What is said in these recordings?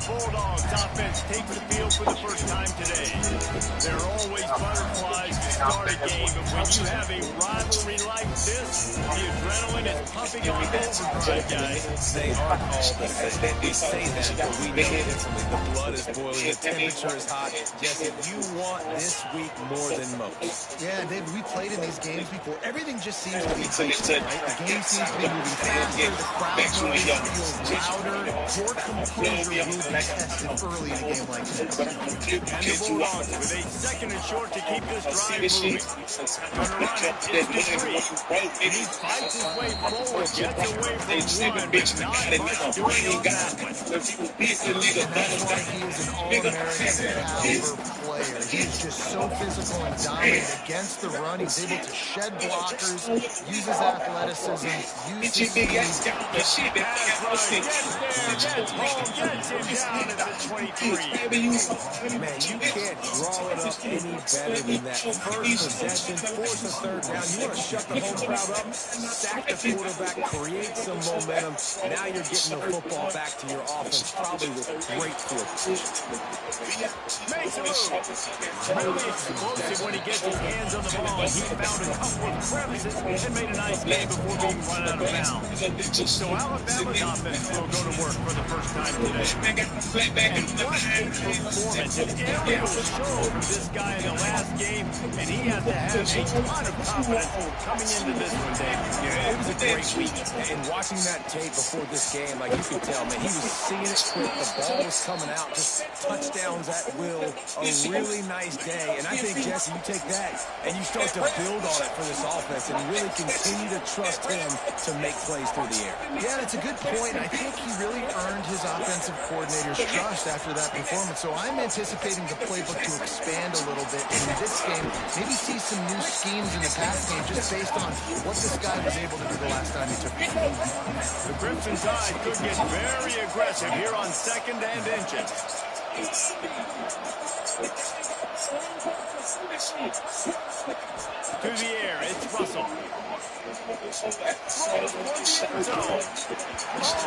Bulldogs offense takes the field for the first time today. There are always butterflies to start a game, but when you have a rivalry like this, the adrenaline is pumping on overdrive, guys. They aren't all the same. We say that, but we know differently. The blood is boiling, the temperature is hot. Jesse, you want this week more than most. Yeah, David, we played in these games before. Everything just seems to be heightened, right? The game seems to be moving faster, the crowd noise feels louder. Your composure will be tested early in a game like this. And the Bulldogs with a second and short to keep this drive moving. Gonna run it, it's to 3. And he fights his way forward, gets away from one, but not much doing on that one. And that's why he is an all-American caliber player. He's just so physical and dominant against the run. He's able to shed blockers, use his athleticism, use his speed. Gets home, gets him down at the 23. Man, you can't draw it up any better than that. First possession, force a third down. You want to shut the home crowd up, sack the quarterback, create some momentum. Now you're getting the football back to your offense, probably with great field position. Makes a move. Really explosive when he gets his hands on the ball. He found a couple of crevices and made a nice game before being run out of bounds. So Alabama's offense will go to work for the first time today. And what a performance. An aerial show from this guy in the last game, and he has to have a ton of confidence coming into this one, Dave. Yeah, it was a great week. And watching that tape before this game, like you could tell, man, he was seeing it quick. The ball was coming out, just touchdowns at will. A really nice day. And I think, Jesse, you take that and you start to build on it for this offense and really continue to trust him to make plays through the air. Yeah, that's a good point. I think he really earned his offensive coordinator's trust after that performance. So I'm anticipating the playbook to expand a little bit in this game. Maybe see some new schemes in the pass game just based on what this guy was able to do the last time he took the field. The Crimson Tide could get very aggressive here on second and inches. To the air, it's Russell. Throws for the end zone. Oh,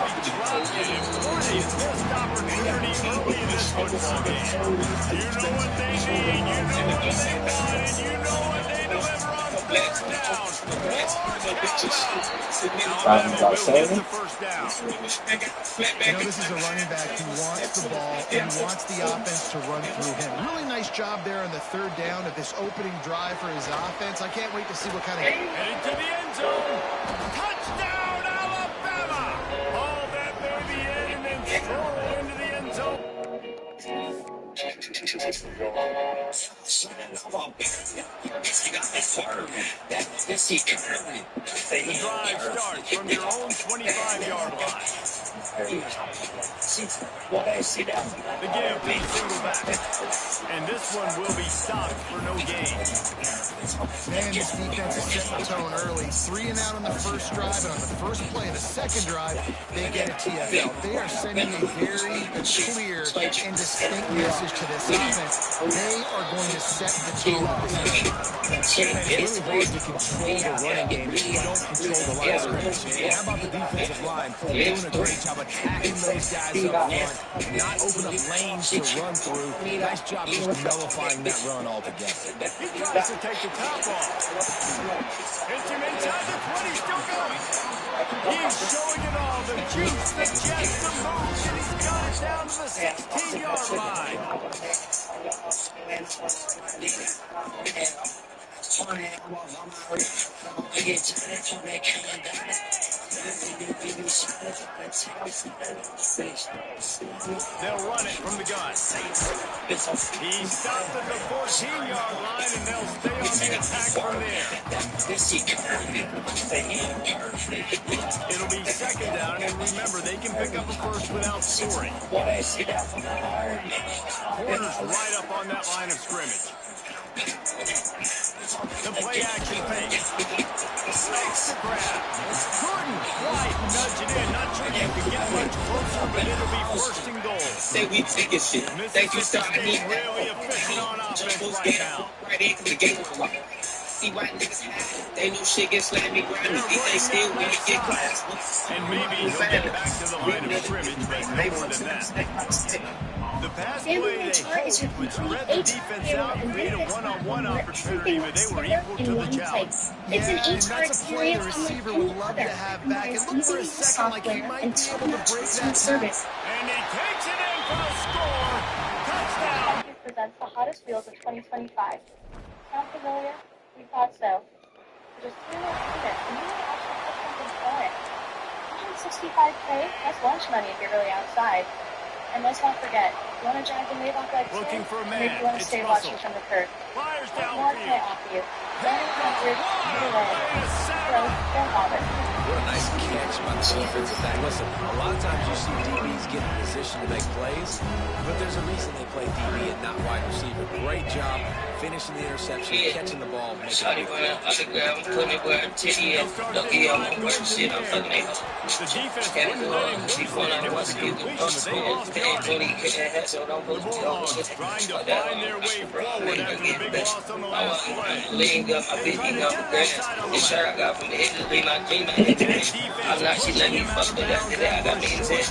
he dropped it. What a missed opportunity early in this football game. You know what they need, you know what they want, and you know what they deliver on third down. Alabama will get the first down. You know, this is a running back who wants the ball and wants the offense to run through him. Really nice job there on the third down of this opening drive for his offense. I can't wait to see what kind of... Headed to the end zone. Touchdown, Alabama! Haul that baby in and then stroll into the end zone. The drive starts from your own 25-yard line. The give to the single back. And this one will be stopped for no gain. Man, this defense is setting the tone early. 3 and out on the first drive, and on the first play of the second drive, they get a TFL. They are sending a very clear and distinct message to this offense. They are going to set the tone of this game. It's really hard to control the running game if you don't control the line of scrimmage. How about the defensive line doing a great job attacking those guys up front, not open up lanes to run through. Nice job just nullifying that run altogether. He tries to take the top off. Hits him inside the 20, still going. He's showing it all, the juice, the jets, the moves, and he's got it down to the 16-yard line. They'll run it from the gun. He stopped at the 14-yard line, and they'll stay on the attack from there. It'll be second down, and remember, they can pick up a first without scoring. Corner's right up on that line of scrimmage. The play action fake. Makes the grab. Couldn't quite nudge it in. Not sure you can get much closer, but it'll be first and goal. Say we take it shit. Thank you, Mississippi State really efficient on offense right now. Right into the game. See why niggas hide. They know shit gets slammy grimy. They still when you get class. And maybe he'll get back to the line of scrimmage, but no more than that. The pass play they hoped would spread the defense out, create a one-on-one opportunity, but they were equal to the challenge. Yeah, and that's a play the receiver would love to have back. It looked for a second like he might be able to break that pass. And he takes it in for a score. Touchdown. Presents the hottest wheels of 2025. Sound familiar? We thought so. For just 3 more minutes, and you might actually put something for it. 165K? That's lunch money if you're really outside. And let's not forget, you want to jag the wave off like Looking for a man. Maybe you want to stay watching from the curb. Fires What more can I downfield. offer you? Running coverage, either way. Throw, don't bother. What a nice catch by the defensive back. Listen, a lot of times you see DBs get in position to make plays, but there's a reason they play DB and not wide receiver. Great job finishing the interception, catching the ball, making Shawty it. wanna underground, put me where I'm titty at. Lucky I'm on work shit, I'm fucking a hoe. The defense Can't wouldn't do let him it. She lose wanna it. It was watch a you completion, up but they lost spin. yardage. Tony hit that head, so don't The put you Bulldogs trying to find their way forward after a big loss on the last play. Lean up, I beat me up the grass. This shirt I got from the Italy, my dream, I hit the I'm not, she let me fuck, but after that I got me intent.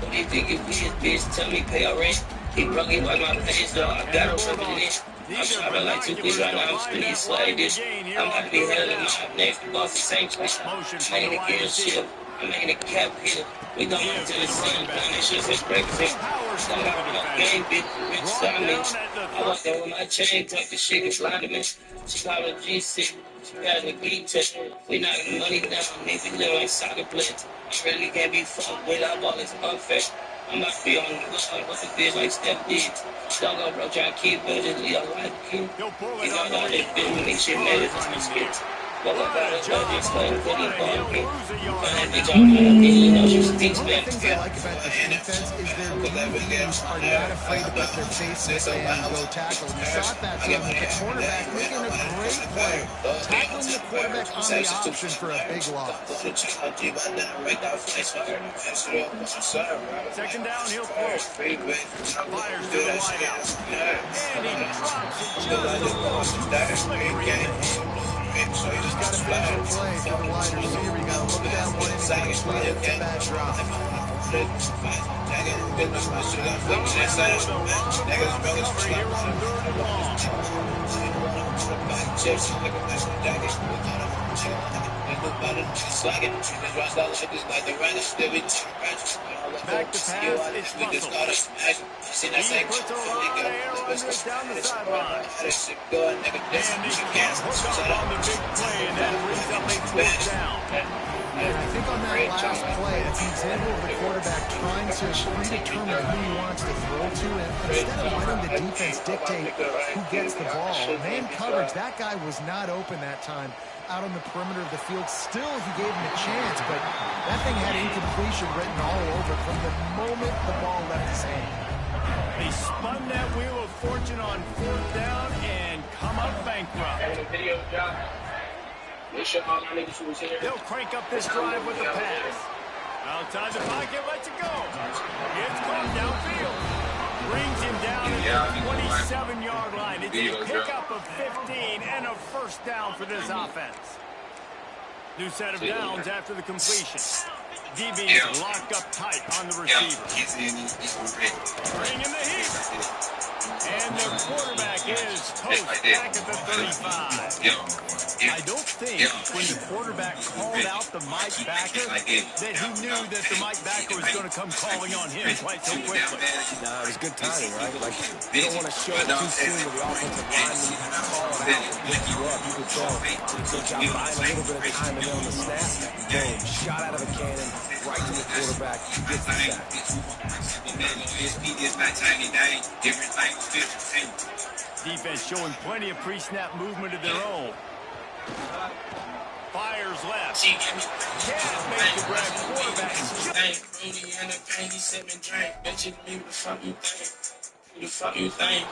What do you think it is, bitch? Tell me pay your rent. He broke it by my face, though. I got her ripping it. I'm shopping like 2 feet right now. I'm spinning slide this. I'm about to be held in my next boss, the same place. I'm making a gear shit. I'm making a cap hit. We going to the same place. It's just breakfast. I'm out of my game, bitch. Rich diamonds. I walked in with my chain, tuck the shit, and fly to me. She called her G6. She got the geek test. We knocking money down. Niggas live like soccer players. I really can't be fucked with. I ball is unfair. I'm not feel on the look what's a bitch like Steph did. Don't go bro, trying to keep budget, leave a life kid. These are all that bitch when they shit made it to skits. But I got a budget, explain for the ball kid. Find bitch on my opinion, you know she stinks, One man. of the things I like about this defense is their DBs are not afraid to put their face in and go tackle. You saw it that time with the quarterback making a great play, tackling the quarterback on the option for a big loss. Second down, he'll throw. Fires to the wideout. And he drops it just slippery in the hands. So you just got to finish the play for the wide receiver. You got to look at that one and complete it. It's a bad drop. Back to pass, it's Russell. He puts a lot of air under it down the sideline. And he can't hook up on the big play, and that brings up a fourth down. And I think on that last play, it's an example of the quarterback trying to predetermine who he wants to throw to, and instead of letting the defense dictate who gets the ball. Man coverage, that guy was not open that time out on the perimeter of the field. Still, he gave him a chance, but that thing had incompletion written all over from the moment the ball left his hand. They spun that wheel of fortune on fourth down and come up bankrupt. They'll crank up this drive with the pass. Outside the pocket, lets it go. It's caught downfield. Brings him down at the 27-yard line. It's a pickup of 15 and a first down for this offense. New set of downs after the completion. DB's locked up tight on the receiver. Bring in the heat. And the quarterback is toast back at the 35. I don't think when the quarterback called out the Mike backer that he knew that the Mike backer was going to come calling on him quite so quickly. Nah, it was good timing, right? Like, you don't want to show it too soon with the offensive lineman call it out and pick you up. You could tell good job buying a little bit of time and then on the snap, boom, shot out of a cannon, right to the quarterback, gets the sack. Defense showing plenty of pre-snap movement of their own. Fires left. Can't make the grab quarterback. The fuck you think?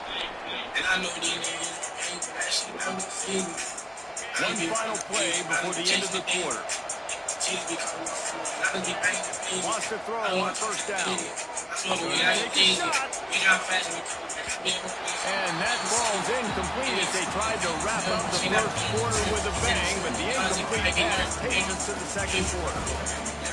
And I know these niggas ain't that shit. I'm feeling. One final play before the end of the quarter. Wants to throw on first down. Take a shot. And that ball's incomplete as they tried to wrap up the first quarter with a bang, but the incomplete pass takes us to the second quarter.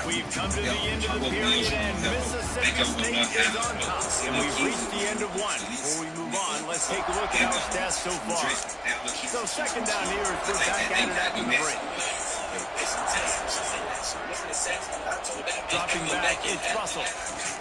We've come to the end of the period, and Mississippi State is on top. And we've reached the end of one. Before we move on, let's take a look at our stats so far. So second down here as we're back at it after the break. Dropping back, it's Russell.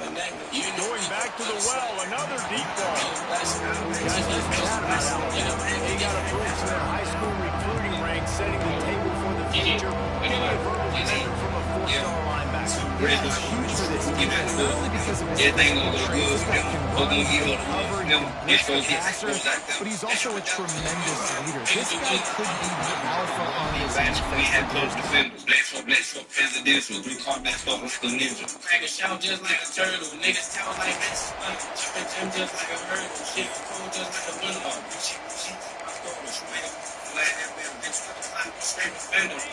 Going back to the well, another deep ball. Guys, let's chat about Alabama. They got a boost in their high school recruiting ranks, setting the table for the future. Getting a verbal commitment from a four-star linebacker. Yeah, it's huge for this defense, not only because of his physical traits. This guy can run, he can cover, he can blitz the passer, but he's also a tremendous leader. This guy could be the alpha on this defense. Presidential, 3 combat stuff with the ninja. Crack a shout just like a turtle. Niggas tell like this. Chopping gym just like a hurdle. Shit cold just like a window.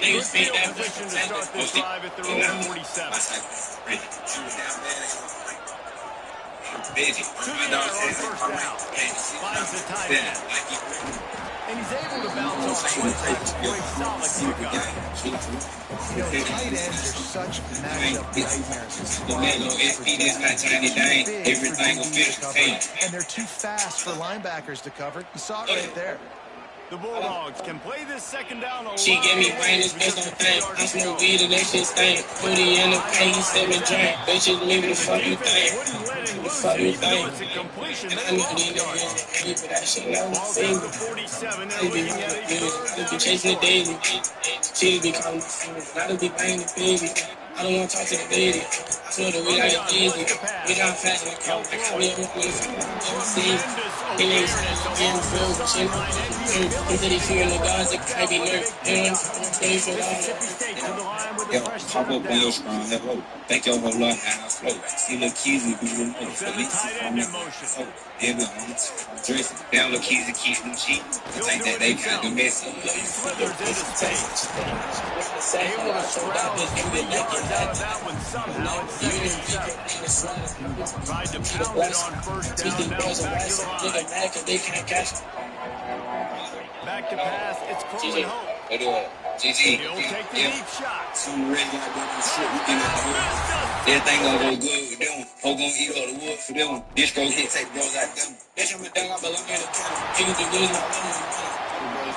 Good field position to start this drive at their own 47. To the air on first down. Finds the tight end. And he's able to bounce off one tackle for a solid pickup. You know, tight ends are such matchup nightmares. And they're too fast for linebackers to cover. You saw it right there. The Bulldogs can play this second down a lot. She gave me brain, this bitch don't think. I smoke weed and that shit stink. Put it in the paint, he said me drink. Bitches leave me, fuck you think. Fuck you think. I know these niggas hate, but that shit never seen me. They be running good. They be chasing the daisy. She be calling my phone. I just be banging the baby. I don't want to talk to the lady. I told her we got it easy. We got fast in the car. I call me on the MC. He ain't getting filled with shit. He said he's feeling the guys that I be nervous. Yo, pop up on your screen, hello. Thank your whole lot how I flow. See the keys and be remote. At least I'm in motion. Yeah, dressing. Down the keys and keep them cheap. I think that they kind of messy. Slithers into space. Able to scrounge 3 yards out of that one somehow. It's second and 7. Tried to pound it on first down. Now back to the line. Back to pass. It's Coleman Hope. GG. He'll take the deep shot. Some red like that shit. We can everything gonna go good with them. Ho gonna eat all the wood for them. This girl hit, take bros out them. Bitch, I'm a dog, I belong in the kennel. Niggas be losing my money.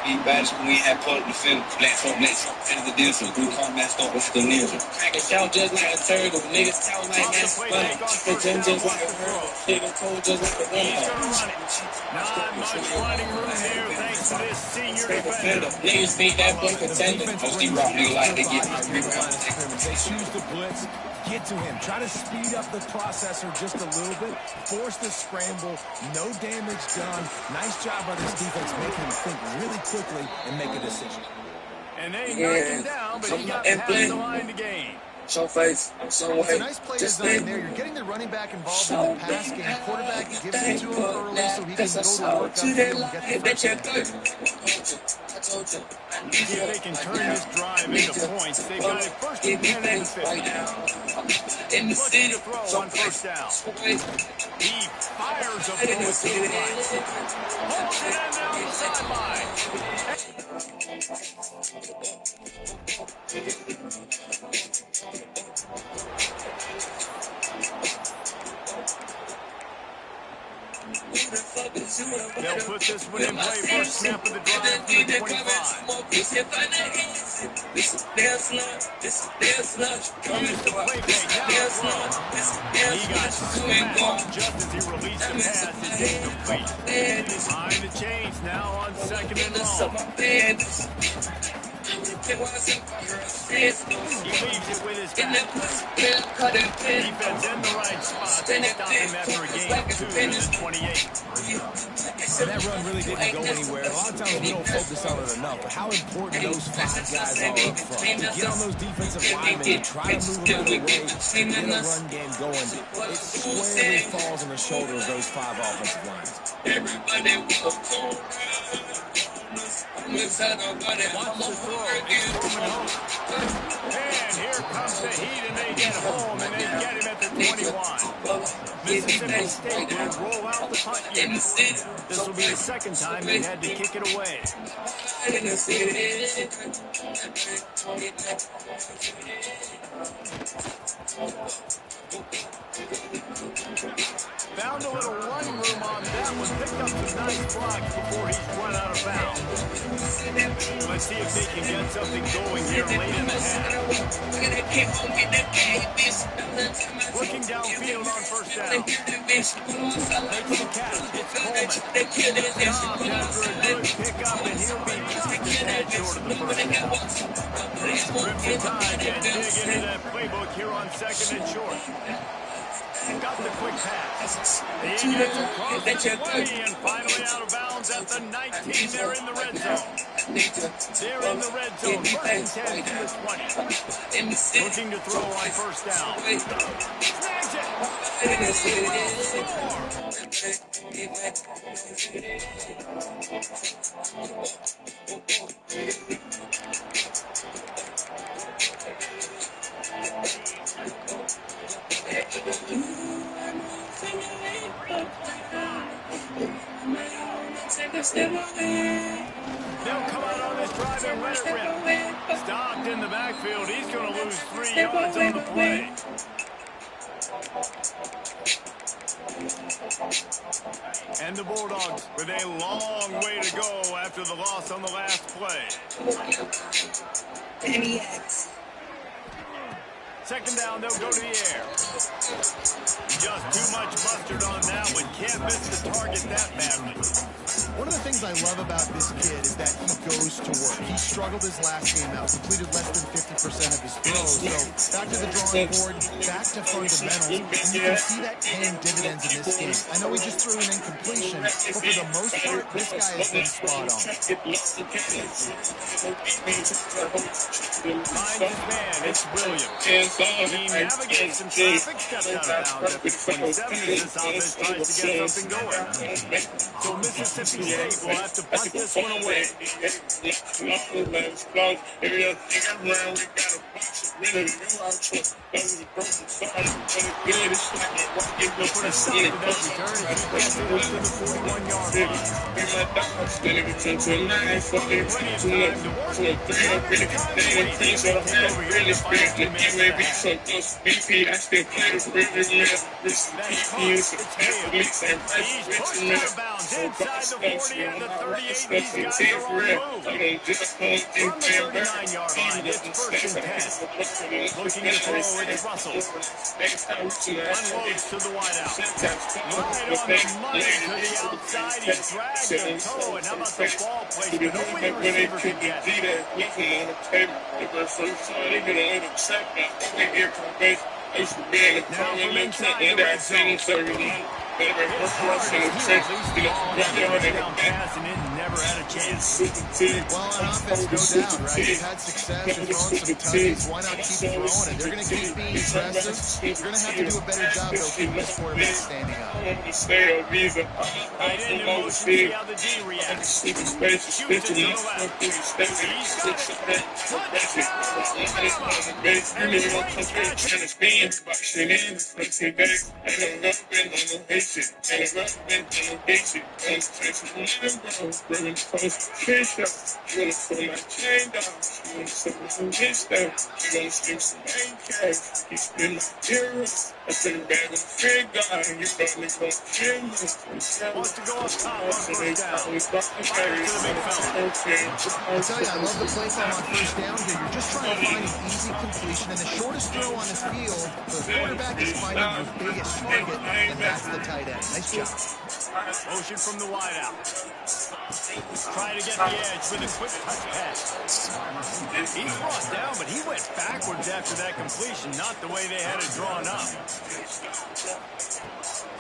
Be bad when we had part of the film. Black folk, presidential. 3 combat stuff with the ninja. Crack a shout just like a turtle. Niggas tell like that's funny. Chopping gym just like a hurdle. Nigga cold just like a window. Not much running room here thanks to this senior defender. Niggas think that boy contender. Mostly rock nigga like to get my rebound. They choose the blitz, get to him, try to speed up the processor just a little bit, force the scramble, no damage done. Nice job by this defense making him think really quickly and make a decision. And they knocked him down, but he got past the line to gain. It's a nice play design there. You're getting the running back involved in the pass game. Quarterback gives it to him early so he can go to work upfield and get the first down. See if they can turn this drive into points. They've got it first and 10 at the 50. Looking to throw on first down. He fires a throw to the right. Holds it in down the sideline. They'll put this one in play first snap of the drive from the 25. Here's the play He got smacked off just as he released the pass. It's incomplete. Behind the chains now on second and long. He leaves it with his back. Defense in the right spot. They stop him after a gain of 2 to the 28. And that run really didn't go anywhere. A lot of times we don't focus on it enough, but how important those 5 guys are up front. To get on those defensive linemen and try to move them out of the way, get a run game going. It squarely falls on the shoulder of those 5 offensive lines. Everybody will go. Wants to throw. It's Coleman Hope. And here comes the heat, and they get home, and they get him at the 21. Mississippi State will roll out the punt unit. This will be the second time they've had to kick it away. Found a little running room on that one. Picked up some nice blocks before he's run out of bounds. Let's see if they can get something going here late in the half. Looking downfield on first down. Makes the catch. It's Coleman. Stopped after a good pickup, and he'll be just a tad short of the first down. Rips the time and dig into that playbook here on second and short. Got the quick pass. He gets across the 20 and finally out of bounds at the 19. They're in the red zone. They're in the red zone. First and 10 to the 20. Looking to throw on first down. Snags They'll come out on this drive and let it rip. Stopped in the backfield. He's going to lose 3 yards on the play. And the Bulldogs with a long way to go after the loss on the last play. Second down, they'll go to the air. Just too much mustard on that one. Can't miss the target that badly. One of the things I love about this kid is that he goes to work. He struggled his last game out, completed less than 50% of his throws. So back to the drawing board, back to fundamentals. And you can see that paying dividends in this game. I know he just threw an incompletion, but for the most part, this guy has been spot on. Finds his man, it's Williams. He navigates some traffic, steps out of bounds after 27 as this offense tries to get something going. So Mississippi State will have to punt this one away. They'll put a stop to that return as he gets it up to the 41-yard line. Plenty of time to work. Inside the 40 and the 38, these guys are on the move. From the 39-yard line, it's first and 10. Looking to throw, it's Russell. Unloads to the wideout. Right on the money to the outside. He drags the toe, and how about the ball placement? Only the receiver can get it. Now from inside the red zone. Well, on offense, no doubt, right? He's had success, he's thrown some touches. Why not keep throwing it? They're going to keep being aggressive. You're going to have to do a better job, though, keeping this quarterback standing up. Right into motion, see how the D reacts. Shoots it to the left. He's got it. Wants to go up top on first down. I tell you, I love the play call on first down here. You're just trying to find an easy completion, and the shortest throw on the field, the quarterback is finding your biggest target, and that's the tight end. Nice job. Motion from the wideout. Trying to get the edge with a quick touch pass. He's brought down, but he went backwards after that completion, not the way they had it drawn up.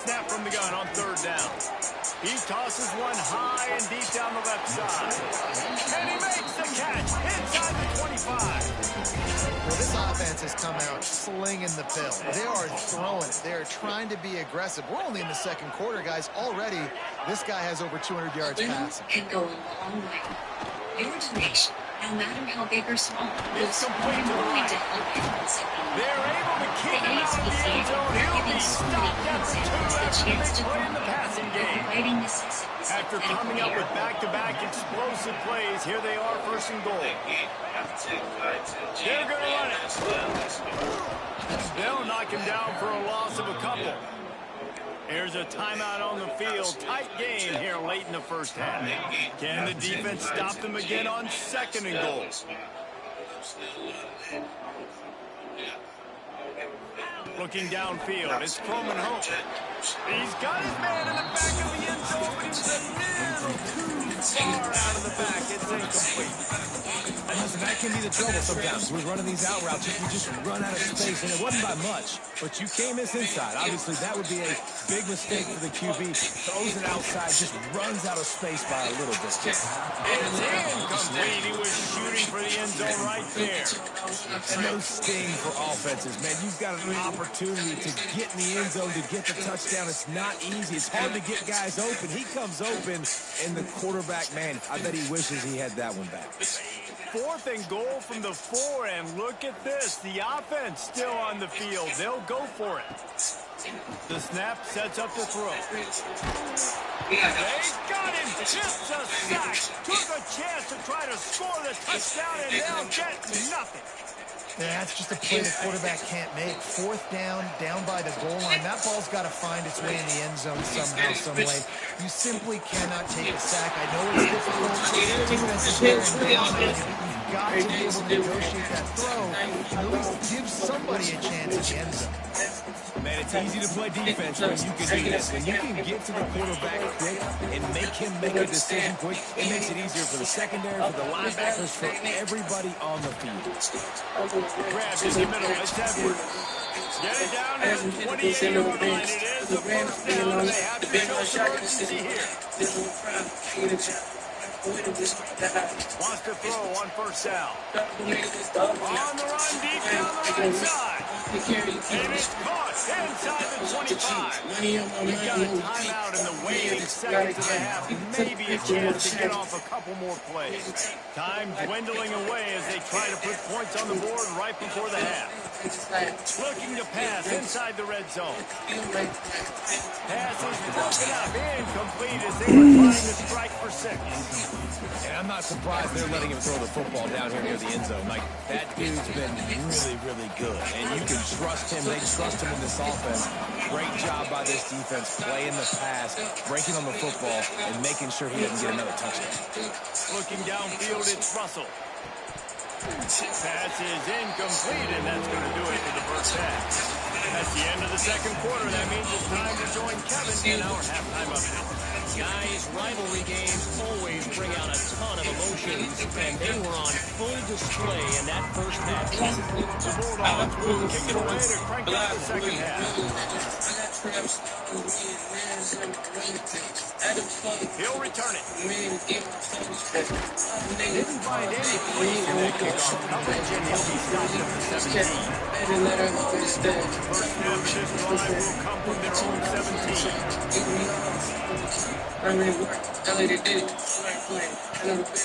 Snap from the gun on third down. He tosses one high and deep down the left side. And he makes the catch inside the 25. Well, this offense has come out slinging the pill. They are throwing it. They are trying to be aggressive. We're only in the second quarter, guys. Already, this guy has over 200 yards passing. Can go a long way. Your donation No matter how big or small, It's complete to the right. They're able to keep him out of the end zone. He'll be stopped after 2 after the big play in the passing game. After coming up with back-to-back explosive plays, here they are, first and goal. They're going to run it. They'll knock him down for a loss of a couple. Here's a timeout on the field. Tight game here late in the first half. Can the defense stop them again on second and goal? Looking downfield, it's Coleman home. He's got his man in the back of the end zone, but he was a little too far out of the back. It's incomplete. And listen, that can be the trouble sometimes. We're running these out routes. You just run out of space, and it wasn't by much. But you can't miss inside. Obviously, that would be a big mistake for the QB. Throws it outside, just runs out of space by a little bit. It's incomplete. He was shooting for the end zone right there. And no sting for offenses, man. You've got an opportunity to get in the end zone, to get the touchdown. It's not easy. It's hard to get guys open. He comes open, and the quarterback, man, I bet he wishes he had that one back. 4th and goal from the 4, and look at this. The offense still on the field. They'll go for it. The snap sets up the throw. They got him. Just a sack. Took a chance to try to score the touchdown, and they'll get nothing. Yeah, that's just a play the quarterback can't make. 4th down by the goal line. That ball's got to find its way in the end zone somehow, some way. You simply cannot take a sack. I know it's difficult. Defense is bearing down on you, but you've got to be able to negotiate that throw and at least give somebody a chance in the end zone. Man, it's easy to play defense when you can do this. When you can get to the quarterback quick and make him make a decision quick, it makes it easier for the secondary, for the linebackers, for everybody on the field. Grab in the middle. It's Edwards. Get it down to the 28-yard line. It is a first down. They have to show some urgency here. Wants to throw on first down. On the run, deep down the right side. And it's caught inside the 25. We've got a timeout in the waning seconds of the half. Maybe a chance to get off a couple more plays. Time dwindling away as they try to put points on the board right before the half. Looking to pass inside the red zone. Pass is broken up, incomplete as they were trying to strike for 6. And I'm not surprised they're letting him throw the football down here near the end zone. Like, that dude's been really, really good. And you can trust him. They trust him in this offense. Great job by this defense, playing the pass, breaking on the football, and making sure he doesn't get another touchdown. Looking downfield, it's Russell. Pass is incomplete, and that's going to do it for the first half. That's the end of the second quarter. That means it's time to join Kevin in our halftime update. Guys, rivalry games always bring out a ton of emotions, and they were on full display in that first half. The Bulldogs will kick it away to crank up the second half. He'll return it. Didn't find any place in that kickoff coverage, and he'll be stopped at the 17. First snap of this drive will come from their own 17.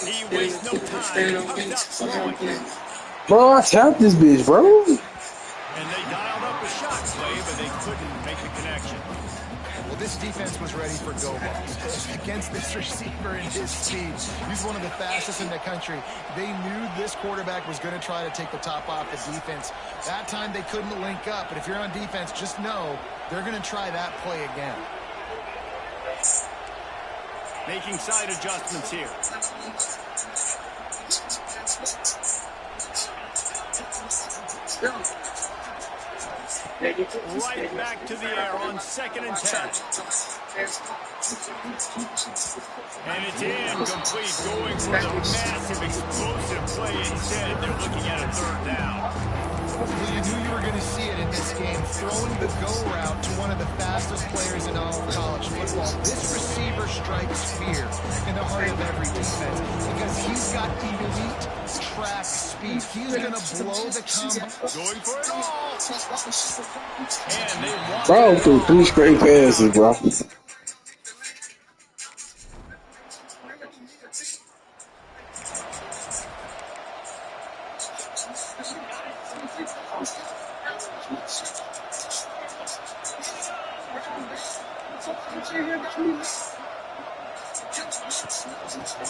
He wastes no time. Comes out throwing. Bro, I tapped this bitch, bro. And they dialed up a shot play, but they couldn't make the connection. Well, this defense was ready for go balls against this receiver and his speed. He's one of the fastest in the country. They knew this quarterback was going to try to take the top off the defense. That time they couldn't link up, but if you're on defense, just know they're going to try that play again. Making side adjustments here. Right back to the air on 2nd and 10. And it's incomplete, going for the massive explosive play instead. They're looking at a 3rd down. Well, you knew you were going to see it in this game, throwing the go route to one of the fastest players in all of college football. This receiver strikes fear in the heart of every defense because he's got elite track speed. He's going to blow the combo. Going for it all. And they want Bro, threw 3 straight passes, bro.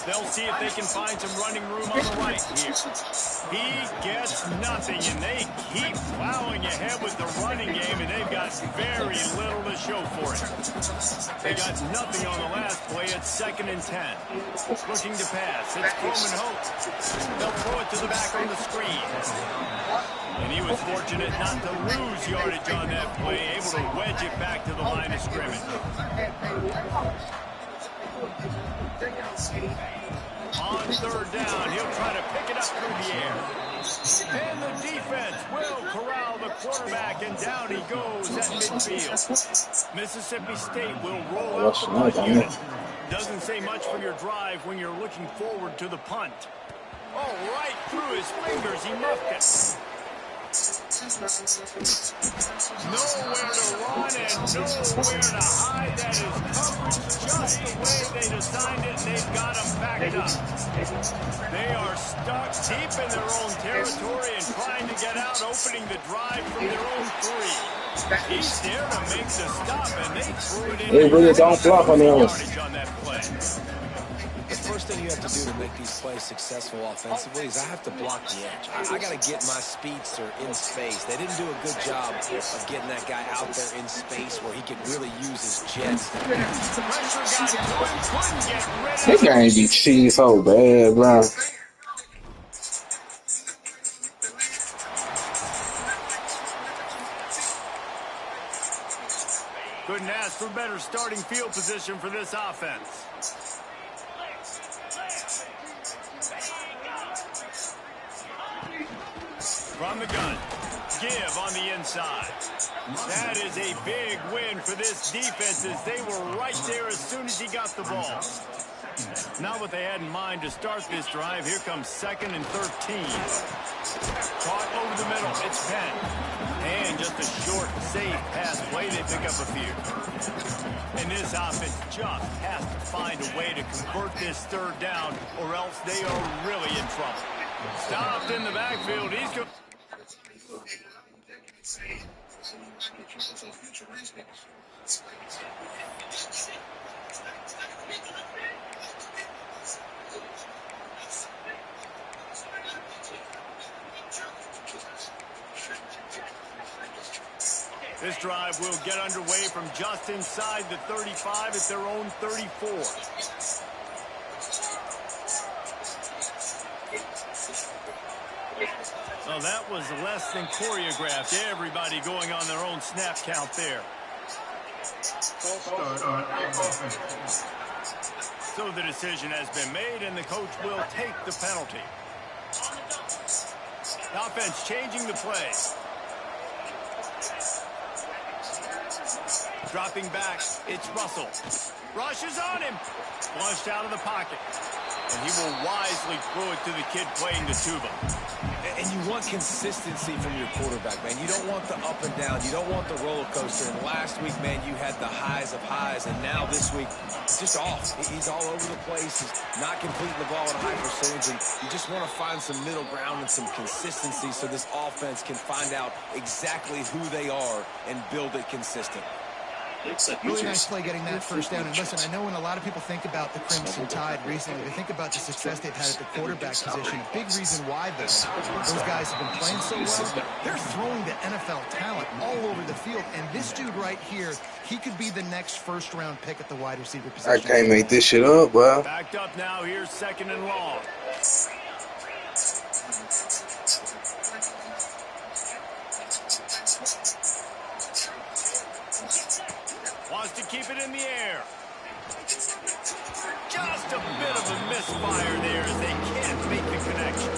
They'll see if they can find some running room on the right here. He gets nothing, and they keep plowing ahead with the running game, and they've got very little to show for it. They got nothing on the last play. It's 2nd and 10. Looking to pass. It's Coleman Hope. They'll throw it to the back on the screen. And he was fortunate not to lose yardage on that play, able to wedge it back to the line of scrimmage. On 3rd down, he'll try to pick it up through the air. And the defense will corral the quarterback, and down he goes at midfield. Mississippi State will roll out the punt unit. Doesn't say much for your drive when you're looking forward to the punt. Oh, right through his fingers, he muffed it. Nowhere to run and nowhere to hide. That is coverage just the way they designed it, and they've got him backed up. They are stuck deep in their own territory and trying to get out, opening the drive from their own 3. He's there to make the stop, and they threw it in. They really don't flop on yardage on that play. The first thing you have to do to make these plays successful offensively is I have to block the edge. I got to get my speedster in space. They didn't do a good job of getting that guy out there in space where he could really use his jets. This game be cheese so bad, bro. Couldn't ask for better starting field position for this offense. From the gun, give on the inside. That is a big win for this defense as they were right there as soon as he got the ball. Not what they had in mind to start this drive. Here comes 2nd and 13. Caught over the middle. It's Penn. And just a short, safe pass play. They pick up a few. And this offense just has to find a way to convert this 3rd down, or else they are really in trouble. Stopped in the backfield. He's going. This drive will get underway from just inside the 35 at their own 34. Well, that was less than choreographed. Everybody going on their own snap count there. So the decision has been made, and the coach will take the penalty. The offense changing the play. Dropping back, it's Russell. Rushes on him. Flushed out of the pocket. And he will wisely throw it to the kid playing the tuba. And you want consistency from your quarterback, man. You don't want the up and down. You don't want the roller coaster. And last week, man, you had the highs of highs. And now this week, just off. He's all over the place. He's not completing the ball at a high percentage. And you just want to find some middle ground and some consistency so this offense can find out exactly who they are and build it consistent. Really nice play getting that 1st down. And listen, I know when a lot of people think about the Crimson Tide recently, they think about the success they've had at the quarterback position. A big reason why, though, those guys have been playing so well. They're throwing the NFL talent all over the field. And this dude right here, he could be the next 1st-round pick at the wide receiver position. I can't make this shit up, bro. Backed up now. Here's 2nd and long. Wants to keep it in the air. Just a bit of a misfire there as they can't make the connection.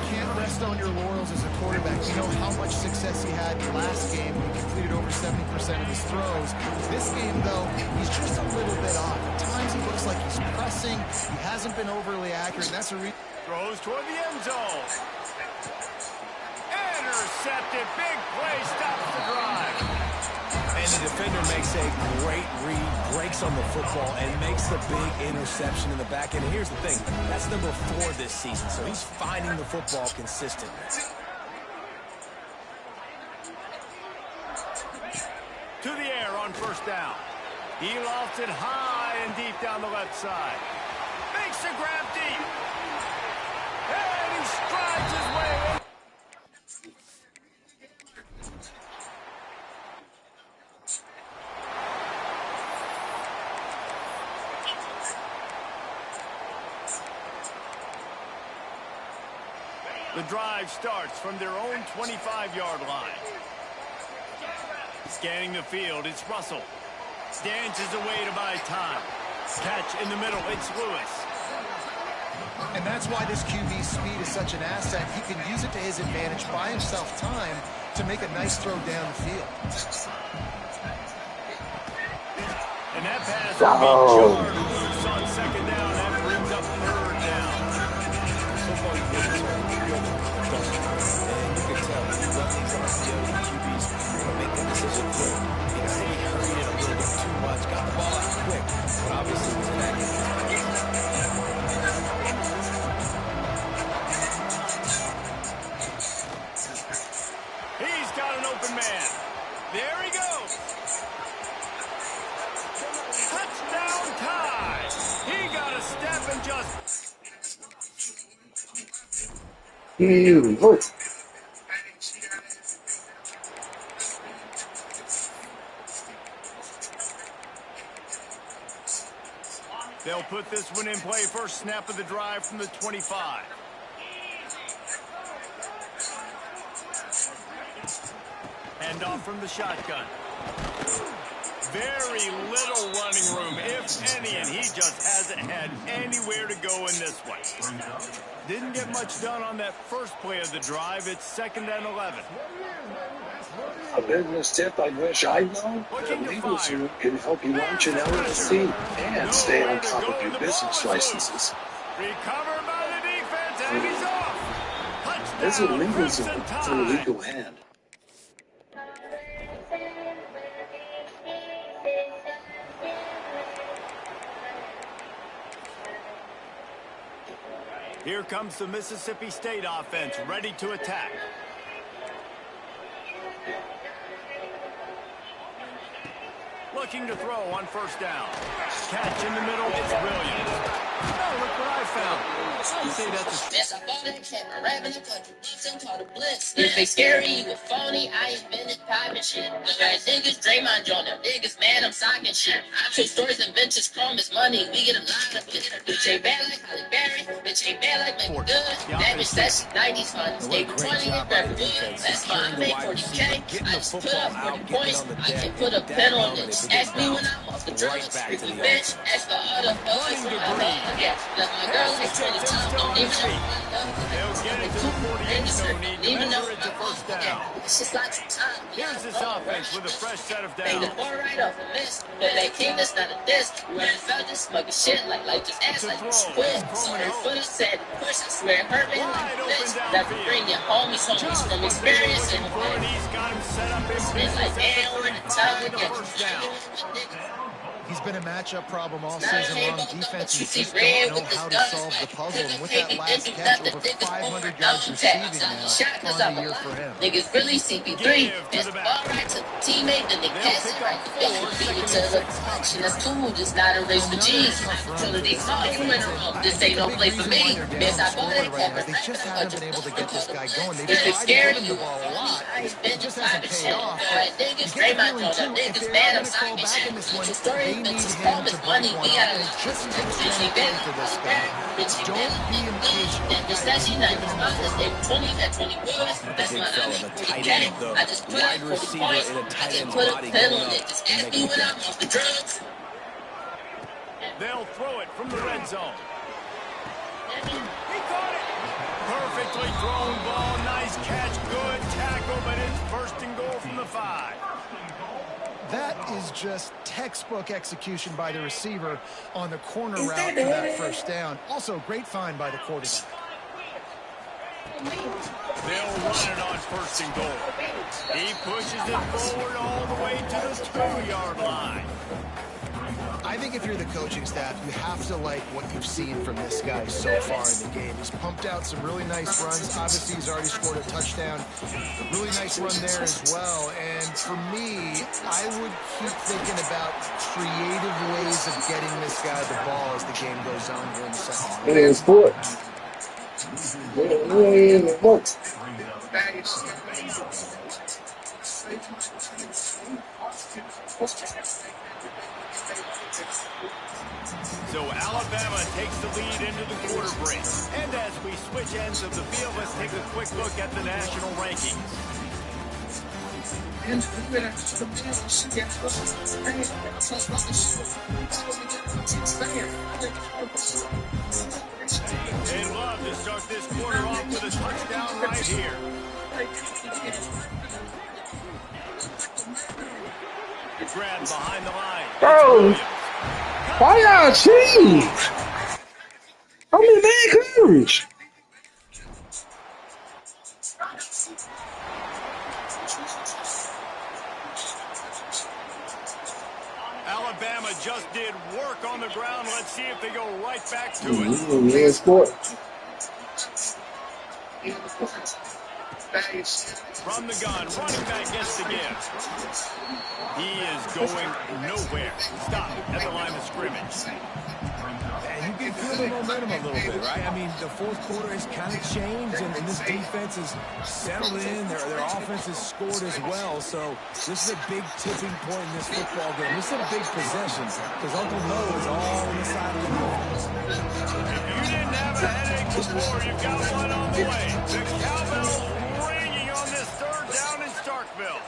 Can't rest on your laurels as a quarterback. You know how much success he had last game when he completed over 70% of his throws. This game, though, he's just a little bit off. At times he looks like he's pressing. He hasn't been overly accurate. That's a throws toward the end zone. Intercepted. Big play. Stops the drive. And the defender makes a great read, breaks on the football, and makes the big interception in the back end. And here's the thing, that's number 4 this season, so he's finding the football consistently. To the air on 1st down. He lofts it high and deep down the left side. Makes the grab deep. And he strides his way. The drive starts from their own 25-yard line. Scanning the field, it's Russell. Dances away to buy time. Catch in the middle, it's Lewis. And that's why this QB's speed is such an asset. He can use it to his advantage, buy himself time to make a nice throw down the field. And that pass will be jarred loose on second down. That brings up third down. So far, he's been and you can tell when you run these RPO QBs, you're going to make that decision quick. You can see he hurried it a little bit too much, got the ball out quick, but obviously was inaccurate. He's got an open man. There he goes. Touchdown tie. He got a step and just... They'll put this one in play. First snap of the drive from the 25. Hand off from the shotgun. Very little running room, if any, and he just hasn't had anywhere to go in this one. Didn't get much done on that first play of the drive. It's 2nd and 11. A business tip I wish I'd known. The LegalZoom can help you launch an LLC and stay on top of your business licenses. Recovered by the defense, and he's off. Visit Touchdown, LegalZoom for a legal hand. Here comes the Mississippi State offense, ready to attack. Looking to throw on first down. Catch in the middle, it's Williams. Oh, look what I found. I'd say that's If they scary, you a phony. I ain't been in poppin' shit. Look at niggas, Draymond on them. Niggas mad, I'm socking shit. I told stories and vintage chrome is money. We get a lot of it. Bitch ain't bad like Holly Berry. Bitch ain't bad like Megan Good. That bitch says she 90s fun. Gave 20 in Beverwood. That's why I made 40K. I just put up 40 points. I can put a pen on it. Just ask me when I'm off the drugs. Freaky bitch. Ask for other boys. Left my girl like 20 times. Don't even know. They'll get it to the 48, so need to measure it to first down. It's just lots of time. Here's this offense with a fresh set of Bang the downs. ball right off the miss. But they king, that's not a diss. You ain't felt this smoking shit like just ass like this quit. So her foot said push, I swear it hurt me like this. Never bring your homies from experience and He's got him set up in business like damn, we're the time. with a first down. He's been a matchup problem all season long. Defenses just don't know how to solve the puzzle. And with that last catch, over 500 yards receiving now on the year for him. Niggas really CP3. It's ball right to the teammate, then they pass it right to beat it to the touch. And that's cool, just not a race for G's. Utility small, you in a room. This ain't no place for me. Miss, I bought it. They just haven't been able to get this guy going. They've If it's tried to scary, give him the ball a lot. It just hasn't paid off. Niggas, You get the Draymond feeling, on them. too, if Niggas they're mad, I'm going to go sorry. back in this one, The story they need bitches him call to is break money. one We out. gotta And it just takes bitch one ain't play bad. for this guy. Bitch ain't Don't be impatient. bad. Bitch, that she 90s mothers. They were 20 at 20 woods. That's Big my fella, the tight end, the I just put wide up 40 receiver points. in a I tight just end's put a body pen going on it. up Just and ask me making a when I'm catch. off the drugs. They'll throw it from the red zone. He caught it. Perfectly thrown ball. Nice catch. Good tackle, but it's first and goal from the 5. That is just textbook execution by the receiver on the corner route for that first down. Also, great find by the quarterback. They'll run it on first and goal. He pushes it forward all the way to the 2-yard line. I I think if you're the coaching staff, you have to like what you've seen from this guy so far in the game. He's pumped out some really nice runs. Obviously, he's already scored a touchdown. Really nice run there as well. And for me, I would keep thinking about creative ways of getting this guy the ball as the game goes on here in the second. It is sport. So Alabama takes the lead into the quarter break. And as we switch ends of the field, let's take a quick look at the national rankings. They'd love to start this quarter off with a touchdown right here. Grab behind the line. Bro, why y'all cheat? I'm in man coverage. Alabama just did work on the ground. Let's see if they go right back to it. Yeah, sport. From the gun, running back gets the give. He is going nowhere. Stop at the line of scrimmage. And you can feel the momentum a little bit, right? I mean, the fourth quarter has kind of changed, and this defense has settled in. Their offense has scored as well. So this is a big tipping point in this football game. This is a big possession because Uncle Mo is all on the side of the defense. If you didn't have a headache before, you've got one on the way. The cowbell's ringing on this third down in Starkville.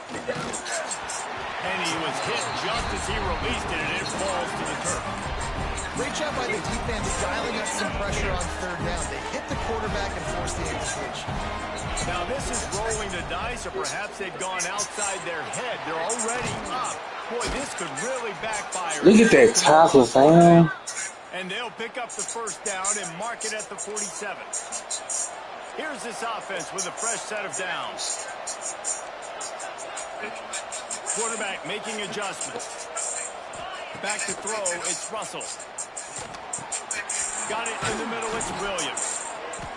And he was hit just as he released it, and it falls to the turf. Great job by the defense dialing up some pressure on third down. They hit the quarterback and forced the switch. Now this is rolling the dice, or perhaps they've gone outside their head. They're already up. Boy, this could really backfire. Look at that tackle, fam. And they'll pick up the first down and mark it at the 47. Here's this offense with a fresh set of downs. Quarterback making adjustments. Back to throw, it's Russell. Got it in the middle, it's Williams.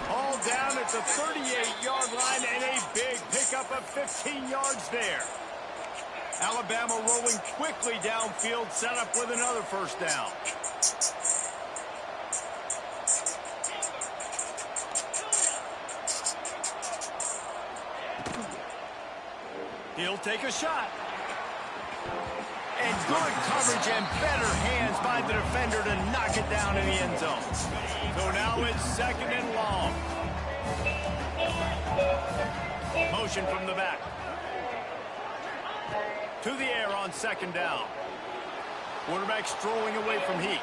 All down at the 38-yard line, and a big pickup of 15 yards there. Alabama rolling quickly downfield, set up with another first down. He'll take a shot. And good coverage and better hands by the defender to knock it down in the end zone. So now it's second and long. Motion from the back. To the air on second down. Quarterback's throwing away from Heat.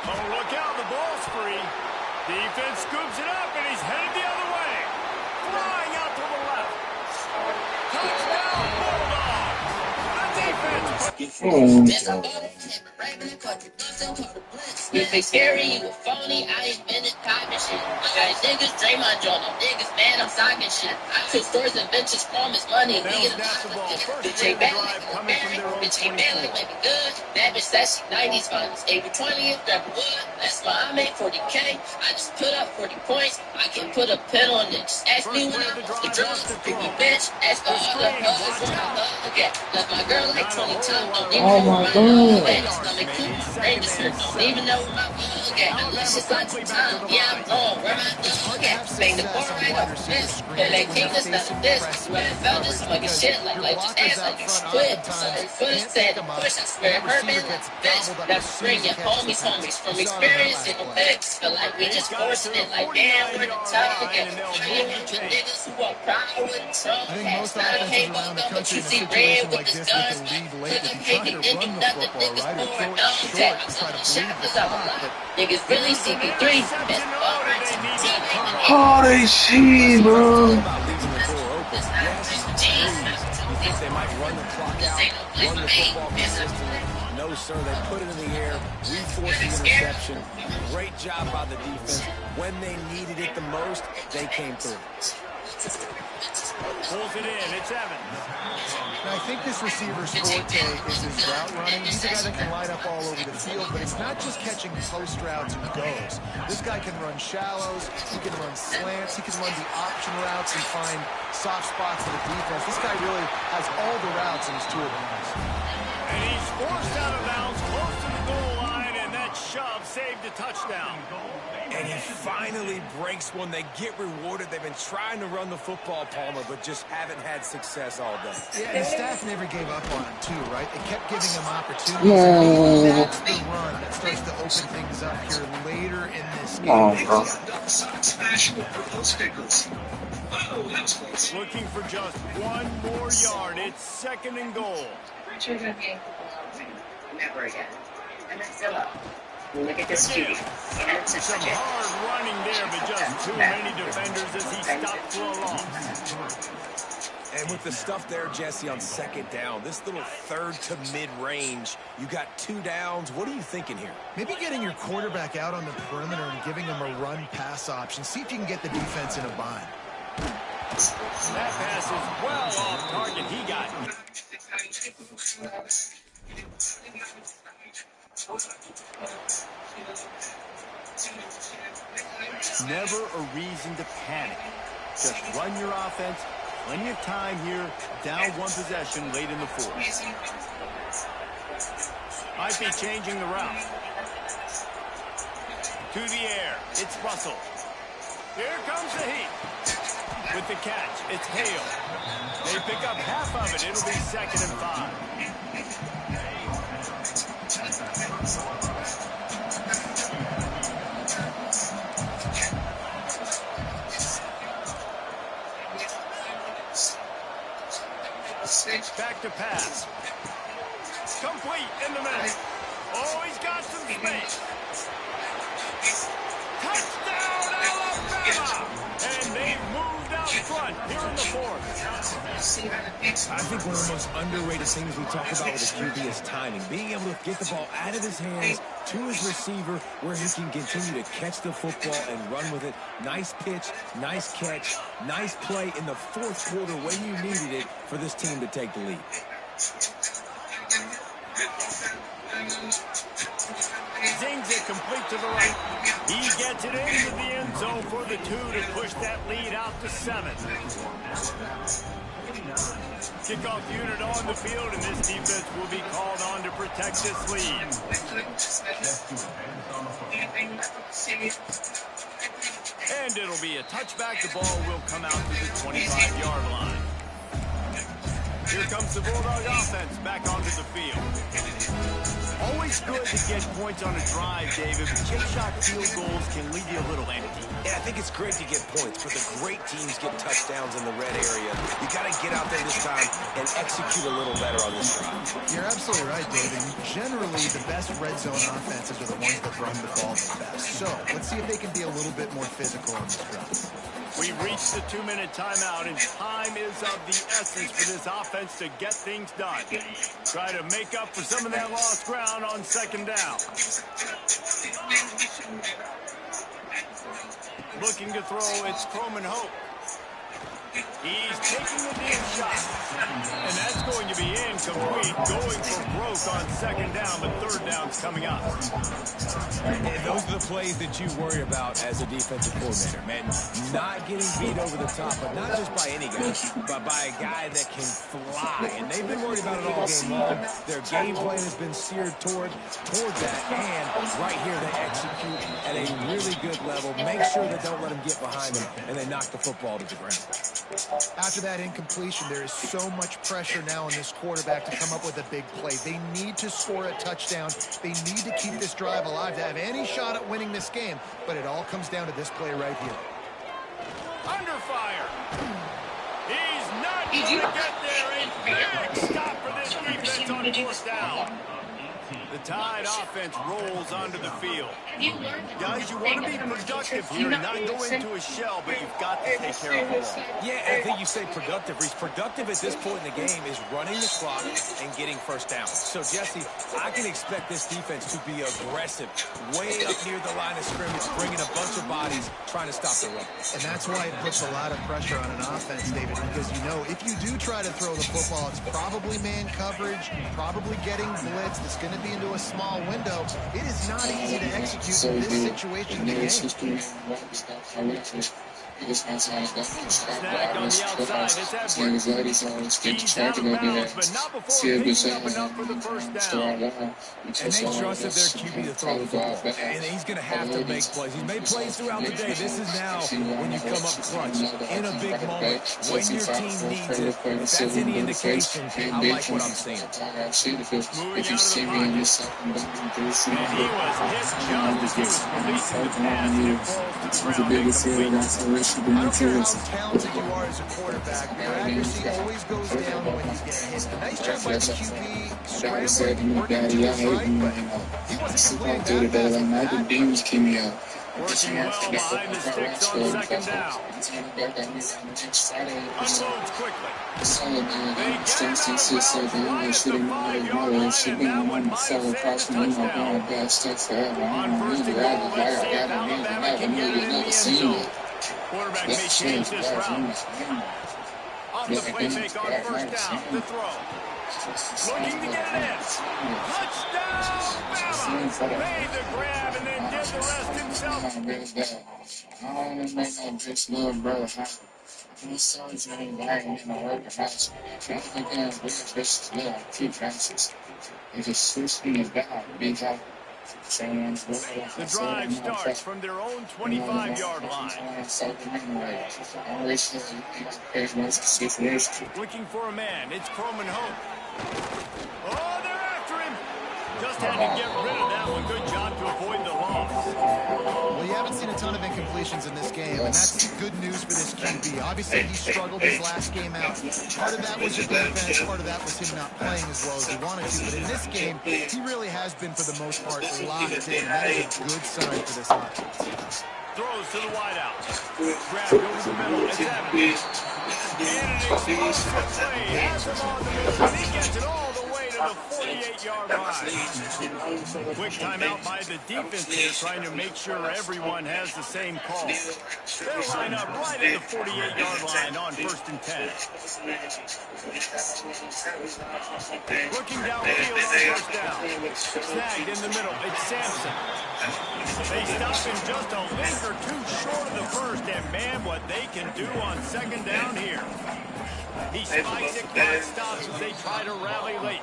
Oh, look out, the ball's free. Defense scoops it up, and he's headed the other way. Flying out to the left. Touchdown, Bulldogs. If they scary, you a phony, I invented time and shit. I got niggas dream on John, niggas man, I'm stocking shit. I took stores and ventures from his money. We get a bitch ain't bad like a bitch ain't bad like maybe good. That bitch said she 90s finals. April 20th, grab a wood. That's why I made 40K. I just put up 40 points. I can put a pin on it. Just ask me when I off the drugs. Freaky bitch, ask the other hugs when I hug it. Left my girl like 20 times. Don't even know where my hug at. Stomach cool, brain just hurt. Don't even know where my hug at. Unless it's like time. Yeah, I'm on. Where my hug at? Make the bar right up this. But they keep this, not this. Swear I felt this. I'm like shit. Like just ask like you should quit. Sorry, foot said push. I swear it hurt me like bitch. That's bring your homies from experience. It affects. Feel like we just forcing it. Like damn, we're the top again. Niggas who are proud with Trump. It's not okay, but but you see red with the guns. Niggas really CP3. Oh, they cheat, bro. They might run the clock out, run the football consistently. No, sir, they put it in the air, reforced the interception. Great job by the defense. When they needed it the most, they came through. Pulls it in. It's Evans. Now, I think this receiver's forte is his route running. He's a guy that can light up all over the field, but it's not just catching post routes and goes. This guy can run shallows, he can run slants, he can run the option routes and find soft spots in the defense. This guy really has all the routes in his tool box. And he's forced out of bounds close to the goal line, and that shove saved a touchdown. And he finally breaks one. They get rewarded. They've been trying to run the football, Palmer, but just haven't had success all day. Yeah, and the staff never gave up on him, too, right? They kept giving him opportunities. And maybe that's the run that starts to open things up here later in this game. Looking for just one more yard. It's 2nd and goal. Never again. And it's still up. Look at this QB. Some hard running there, but just too many defenders as he stopped for a loss. And with the stuff there, Jesse, on 2nd down, this little 3rd to mid-range, you got 2 downs. What are you thinking here? Maybe getting your quarterback out on the perimeter and giving him a run-pass option. See if you can get the defense in a bind. That pass is well off target. He got never a reason to panic. Just run your offense. Plenty of time here. Down 1 possession late in the 4th. Might be changing the route. To the air. It's Russell. Here comes the heat. With the catch, it's Hale. They pick up half of it. It'll be 2nd and 5. Back to pass. Complete in the middle. Oh, he's got some space. Touchdown, Alabama! And they've moved out front here in the 4th. I think one of the most underrated things we talk about with a QB is timing. Being able to get the ball out of his hands to his receiver where he can continue to catch the football and run with it. Nice pitch, nice catch, nice play in the 4th quarter when you needed it for this team to take the lead. Zings it complete to the right. He gets it into the end zone for the 2 to push that lead out to 7. Kickoff unit on the field, and this defense will be called on to protect this lead. And it'll be a touchback. The ball will come out to the 25-yard line. Here comes the Bulldog offense back onto the field. Always good to get points on a drive, David, but chip shot field goals can leave you a little empty. Yeah, I think it's great to get points, but the great teams get touchdowns in the red area. You got to get out there this time and execute a little better on this drive. You're absolutely right, David. Generally, the best red zone offenses are the ones that run the ball the best. So let's see if they can be a little bit more physical on this drive. We reached the 2-minute timeout, and time is of the essence for this offense to get things done. Try to make up for some of that lost ground on 2nd down. Looking to throw, it's Croman Hope. He's taking the deep shot, and that's going to be incomplete, going for broke on 2nd down, but 3rd down's coming up. And those are the plays that you worry about as a defensive coordinator, man. Not getting beat over the top, but not just by any guy, but by a guy that can fly. And they've been worried about it all game long. Their game plan has been steered toward that, and right here they execute at a really good level. Make sure they don't let them get behind them, and they knock the football to the ground. After that incompletion, there is so much pressure now on this quarterback to come up with a big play. They need to score a touchdown. They need to keep this drive alive to have any shot at winning this game. But it all comes down to this play right here. Under fire. He's not going to get there. A big stop for this defense on 4th down. The Tide offense rolls onto the field. Guys, you want to be productive here and not go into a shell, but you've got to take care of the ball. Yeah, and I think you say productive. He's productive at this point in the game is running the clock and getting first down. So, Jesse, I can expect this defense to be aggressive, way up near the line of scrimmage, bringing a bunch of bodies, trying to stop the run. And that's why it puts a lot of pressure on an offense, David, because you know if you do try to throw the football, it's probably man coverage, probably getting blitzed. It's going to be into a small window. It is not easy to execute in this situation in the game. Snagged on the outside, it's Edwards. He's out of bounds, but not before picking up enough for the first down. And they trusted their QB to throw the football. And he's going to have to make plays. He's made plays throughout the day. This is now when you come up clutch in a big moment when your team needs it. If that's any indication, I like what I'm seeing. Moving out of the pocket. And he was hit just as he was releasing the pass, and it falls to the ground incomplete. I don't care how talented you are as a quarterback, your accuracy always goes down when you get hit. A nice job by the QB, scrambling, working to his right, but he wasn't completing that pass. Working well behind the sticks on second down. Unloads quickly. They get him out of bounds right at the 5-yard line, and that one might have saved the touchdown. On first and goal, let's see if Alabama can get it in the end zone. Quarterback may change this route. On the play fake on first down, the throw. Looking to get it in. Touchdown, Bama! Made the grab and then did the rest himself. The drive starts from their own 25-yard line. Looking for a man. It's Croman Hope. Oh, they're after him. Just had to get rid of that one. Good job to avoid the loss. Well, you haven't seen a ton of incompletions in this game, and that's good news for this QB. Obviously, he struggled his last game out. Part of that was the defense. Part of that was him not playing as well as he wanted to. But in this game, he really has been, for the most part, locked in. That is a good sign for this offense. Throws to the wideout. Grab goes the middle. It's Evans. And an explosive play. Has him on the move, and he gets it all the way to the 48-yard line. Quick timeout by the defense here, trying to make sure everyone has the same call. They'll line up right at the 48-yard line on 1st and 10. Looking downfield on first down. Snagged in the middle. It's Sampson. They stop him just a link or two short of the first, and man, what they can do on second down here. He spikes it, clock stops as they try to rally late.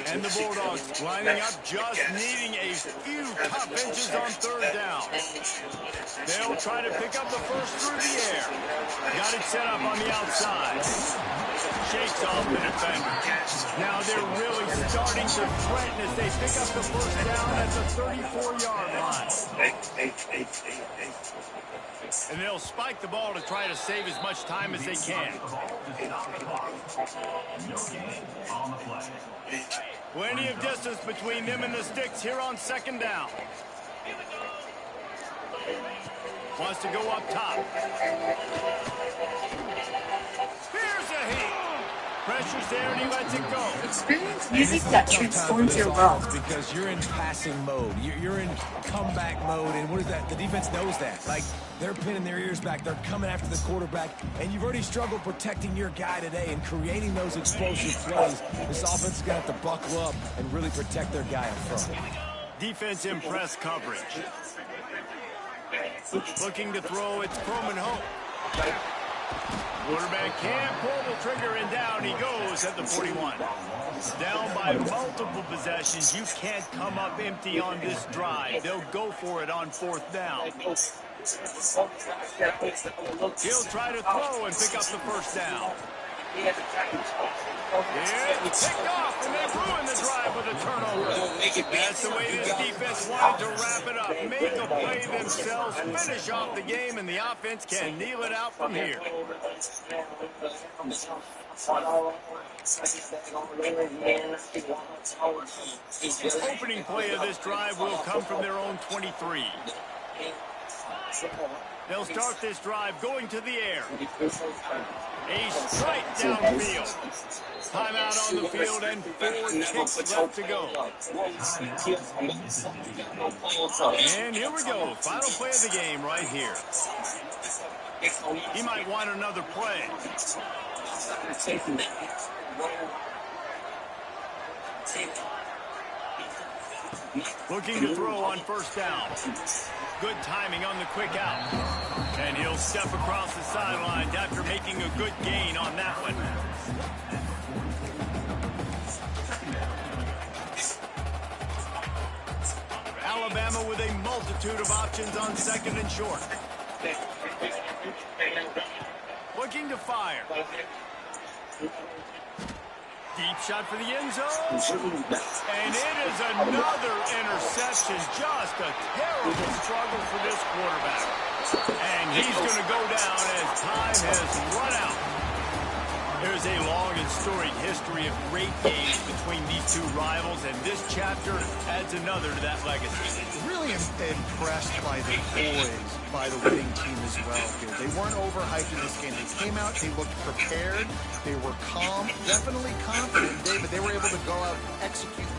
And the Bulldogs lining up, just needing a few tough inches on third down. They'll try to pick up the first through the air. Got it set up on the outside. Shakes off the defender. Now they're really starting to threaten as they pick up the first down at the 34-yard line. And they'll spike the ball to try to save as much time as they can. Plenty of distance between them and the sticks here on second down. Wants to go up top. Here's a hit. Pressure's there and he lets it go. Experience music that transforms your world. Because you're in passing mode. You're in comeback mode. And what is that? The defense knows that. Like, they're pinning their ears back. They're coming after the quarterback. And you've already struggled protecting your guy today and creating those explosive plays. This offense is going to have to buckle up and really protect their guy in front. Defense in press coverage. Looking to throw, it's Croman Hope. Quarterback can't pull the trigger, and down he goes at the 41. Down by multiple possessions. You can't come up empty on this drive. They'll go for it on fourth down. He'll try to throw and pick up the first down. It's picked off, and they ruin the drive with a turnover. That's the way this defense wanted to wrap it up. Make a play themselves, finish off the game, and the offense can kneel it out from here. Opening play of this drive will come from their own 23. They'll start this drive going to the air. A strike downfield. Timeout on the field and 4 ticks left to go. And here we go. Final play of the game right here. He might want another play. Looking to throw on first down. Good timing on the quick out. And he'll step across the sidelines after making a good gain on that one. Alabama with a multitude of options on second and short. Looking to fire. Deep shot for the end zone. And it is another interception. Just a terrible struggle for this quarterback. And he's going to go down as time has run out. There's a long and storied history of great games between these two rivals, and this chapter adds another to that legacy. Really impressed by the boys, by the winning team as well here. They weren't overhyped in this game. They came out, they looked prepared, they were calm, definitely confident, but they were able to go out and execute well.